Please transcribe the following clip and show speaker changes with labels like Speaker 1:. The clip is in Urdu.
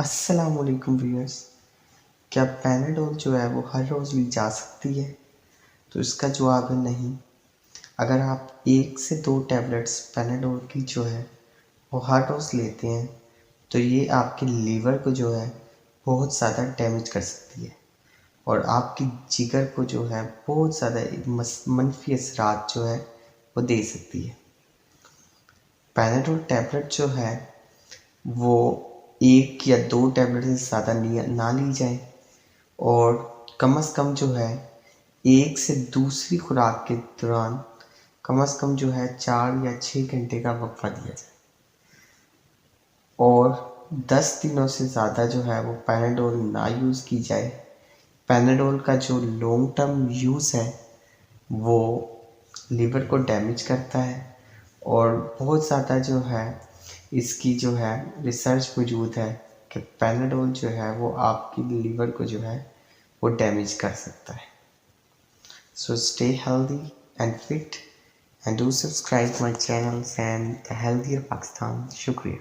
Speaker 1: السلام علیکم ویورز، کیا پیناڈول جو ہے وہ ہر روز لی جا سکتی ہے؟ تو اس کا جواب ہے نہیں۔ اگر آپ 1 سے 2 ٹیبلٹس پیناڈول کی جو ہے وہ ہر روز لیتے ہیں تو یہ آپ کے لیور کو جو ہے بہت زیادہ ڈیمیج کر سکتی ہے اور آپ کی جگر کو جو ہے بہت زیادہ منفی اثرات جو ہے وہ دے سکتی ہے۔ پیناڈول ٹیبلٹ جو ہے وہ 1 یا 2 ٹیبلٹ سے زیادہ نہ لی جائے اور کم از کم جو ہے ایک سے دوسری خوراک کے دوران کم از کم جو ہے 4 یا 6 گھنٹے کا وقفہ دیا جائے اور 10 دنوں سے زیادہ جو ہے وہ پیناڈول نہ یوز کی جائے۔ پیناڈول کا جو لانگ ٹرم یوز ہے وہ لیور کو ڈیمیج کرتا ہے اور بہت زیادہ جو ہے اس کی جو ہے ریسرچ موجود ہے کہ پیناڈول جو ہے وہ آپ کی لیور کو جو ہے وہ ڈیمیج کر سکتا ہے۔ So stay healthy and fit and do subscribe my channels and healthier Pakistan. شکریہ۔